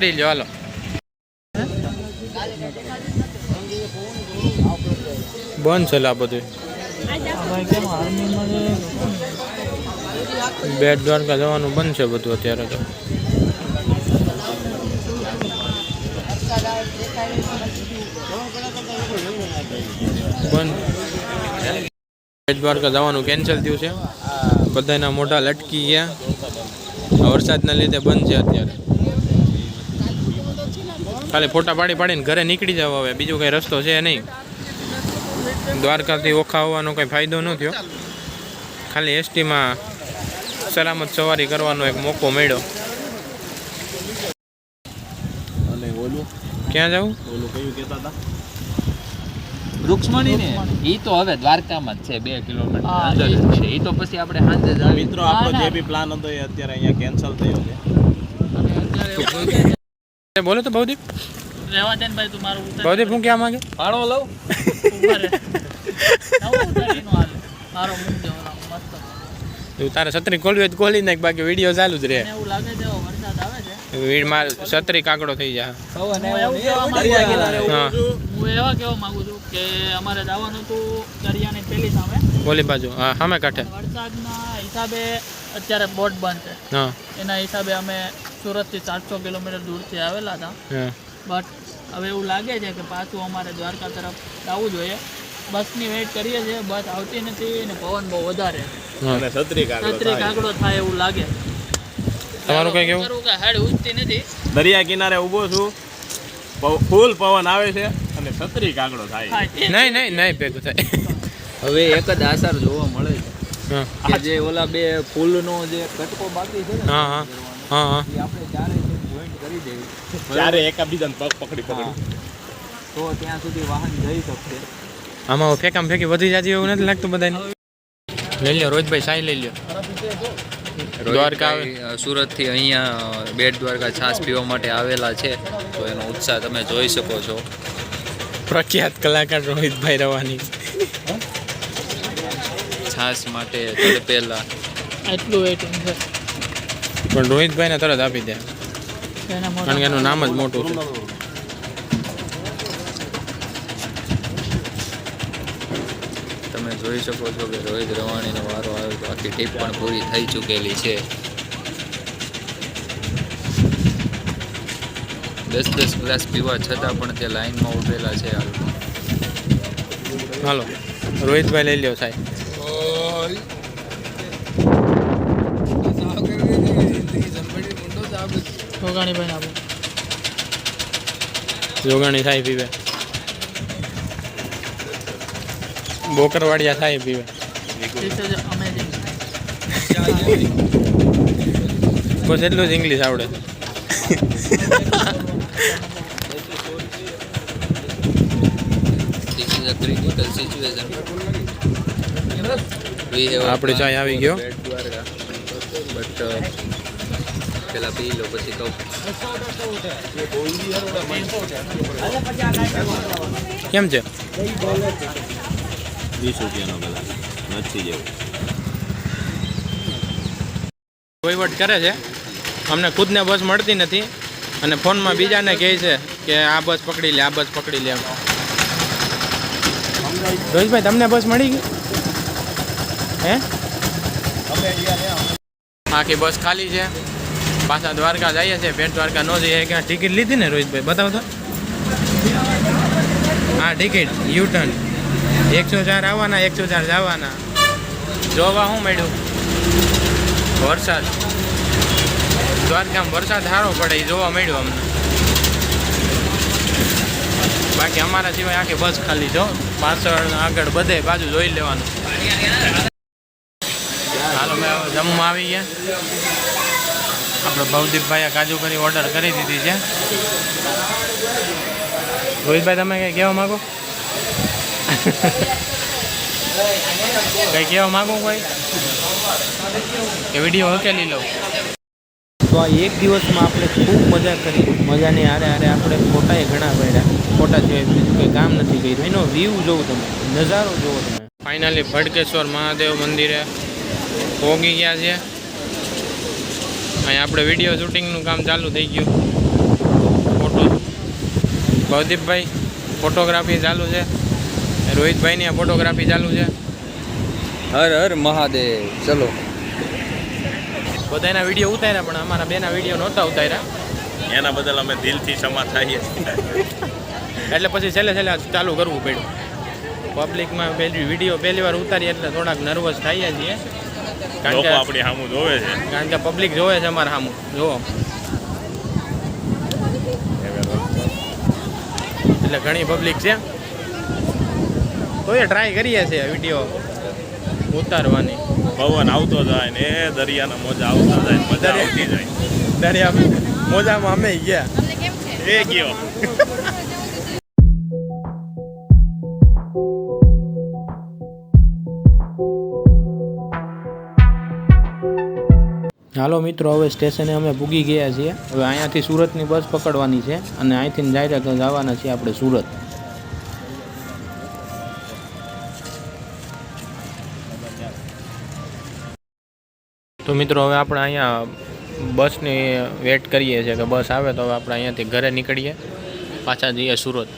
લો હાલો બંધ છે આ બધું બેટ દ્વારકા જવાનું બંધ છે બધું અત્યારે તો બંધ બેટ દ્વારકા જવાનું કેન્સલ થયું છે બધાના મોઢા લટકી ગયા વરસાદના લીધે બંધ છે અત્યારે ખાલી ફોટા પાડીને ઘરે નીકળી જાવ હવે બીજો કઈ રસ્તો છે નહીં દ્વારકાથી ઓખા હોવાનો કંઈ ફાયદો ન થયો ખાલી એસટીમાં સલામત સવારી કરવાનો એક મોકો મળ્યો અને ઓલું ક્યાં જવું ઓલું કયું કહેતા હતા વૃક્ષમણી ને ઈ તો હવે દ્વારકામાં જ છે 2 કિલોમીટર અંદર જ છે ઈ તો પછી આપણે સાંજે જ મિત્રો આપણો જે બી પ્લાન હતો એ અત્યારે અહીંયા કેન્સલ થયો છે બોલો તો ભવદીપ રહેવા દે ને ભાઈ તું મારું ઉતાર ભવદીપ હું ક્યાં માંગે પાડો લઉં ઉભા રહે નવું ઉતારીનું હાલે મારો મુખ દેવાનો મસ્ત તું તારે છત્રી ખોલવી હોય તો ખોલી નાખ બાકી વિડીયો ચાલુ જ રહે મને એવું લાગે છે વરસાદ આવે છે વીડમાં છત્રી કાકડો થઈ જાય હું એવા કહેવા માંગુ છું કે અમારે જવાનું હતું દરિયાની પેલી સામે બોલી બાજુ હા સામે કાંઠે વરસાદના હિસાબે અત્યારે બોટ બંધ છે હા એના હિસાબે અમે સુરતથી 700 કિલોમીટર દૂરથી આવેલા હતા હા બટ હવે એવું લાગે છે કે પાછું અમારે દ્વારકા તરફ જવું જોઈએ બસની વેઇટ કરીએ છીએ બસ આવતી નથી અને પવન બહુ વધારે અને છત્રી કાકડો થાય એવું લાગે તમારું કઈ કેવું કે હાડ ઉઠતી નથી દરિયા કિનારે ઊભો છું ફૂલ પવન આવે છે અને છત્રી કાગડો થાય નહીં ભેગું થાય હવે એક જ આસાર જોવા મળે છે હા કે જે ઓલા બે ફૂલનો જે કટકો બાકી છે ને હા હા હા એ આપણે ચારે જોઈન્ટ કરી દેવી ચારે એકબીજાને પગ પકડી તો ત્યાં સુધી વાહન જઈ શકશે આમાં ફેંકી વધી જાય એવું નથી લાગતું બધાને લઈ લ્યો રોહિતભાઈ સાઈ લઈ લ્યો દ્વારકા સુરત થી અહીંયા બેટ દ્વારકા છાશ પીવા માટે આવેલા છે તો એનો ઉત્સાહ તમે જોઈ શકો છો પ્રખ્યાત કલાકાર રોહિતભાઈ રવાની છાશ માટે તડપેલા એટલું વેઇટિંગ છે પણ રોહિતભાઈને તરત આપી દે એના કારણ કે એનું નામ જ મોટું છે તમે જોઈ શકો છો કે રોહિત રવાણીનો વારો આવ્યો તો આખી ટીપ પણ પૂરી થઈ ચૂકેલી છે 10 ગ્લાસ પીવા છતાં પણ તે લાઈનમાં ઉભેલા છે હાલો રોહિતભાઈ લઈ લ્યો સાહેબ જોગાણીભાઈ આપો જોગાણી સાહેબ પીવે બોકરવાડિયા સાહેબ પીવે બસ એટલું જ ઇંગ્લિશ આવડે આપણે ચાય આવી ગયો બટ પેલા પી લો પછી કહું કેમ છે 20 રૂપિયાનો કલાક નથી જેવું વહીવટ કરે છે અમને ખુદને બસ મળતી નથી અને ફોનમાં બીજાને કહે છે કે આ બસ પકડી લે એમ રોહિતભાઈ તમને બસ મળી ગઈ હે આખી બસ ખાલી છે પાછા દ્વારકા જઈએ છે બેટ દ્વારકા ન જઈએ ક્યાં ટિકિટ લીધી ને રોહિતભાઈ બતાવો તો હા ટિકિટ યુટર્ન 104 આવવાના 104 જવાના જોવા શું મળ્યું વરસાદ દ્વારકામાં વરસાદ સારો પડે એ જોવા મળ્યું અમને બાકી અમારા સિવાય આખી બસ ખાલી જો પાછળ આગળ બધે બાજુ જોઈ લેવાનું હાલો મેં જમવા આવી ગયા આપણે ભવદીપભાઈએ કાજુ કરી ઓર્ડર કરી દીધી છે રોહિતભાઈ તમે કંઈ કહેવા માગો કંઈ કહેવા માગો કોઈ કે વિડીયો હકેલી લઉં તો આ એક દિવસમાં આપણે ખૂબ મજા કરી મજાની હારે આપણે ફોટાએ ઘણા પડ્યા ફોટા સિવાય બીજું કંઈ કામ નથી કર્યું એનો વ્યૂ જોવો તમે નજારો જોવો તમે ફાઇનલી ભડકેશ્વર મહાદેવ મંદિરે પહોંચી ગયા છે અહીં આપણે વિડીયો શૂટિંગનું કામ ચાલુ થઈ ગયું પ્રદીપભાઈ ફોટોગ્રાફી ચાલુ છે, રોહિતભાઈની ફોટોગ્રાફી ચાલુ છે. હર હર મહાદેવ. ચલો બધાના વિડીયો ઉતાર્યા પણ અમારા બેના વિડીયો નહોતા ઉતાર્યા, એના બદલ અમે દિલથી ક્ષમા થઈએ છીએ. એટલે પછી છેલ્લે ચાલુ કરવું પડ્યું. પબ્લિકમાં વિડીયો પહેલી વાર ઉતારીએ એટલે થોડાક નર્વસ થઈએ છીએ, કારણ લોકો કે આપણી સામું જોવે છે. કારણ કે પબ્લિક જોવે છે અમારા સામું. જુઓ એટલે ઘણી પબ્લિક છે, તો એ ટ્રાય કરીએ છીએ વિડીયો ઉતારવાની. પવન આવતો જાય ને એ દરિયાના મોજા આવતા જાય, મજા આવતી જાય. દરિયા મોજામાં અમે ગયા. એ ગયો. હાલો મિત્રો, હવે સ્ટેશને અમે પૂગી ગયા છીએ. હવે અહીંયાથી સુરતની બસ પકડવાની છે અને અહીંથી ડાયરેક્ટ જવાના છીએ આપણે સુરત. તો મિત્રો હવે આપણે અહીંયા બસની વેટ કરીએ છીએ કે બસ આવે તો હવે આપણે અહીંયાથી ઘરે નીકળીએ, પાછા જઈએ સુરત.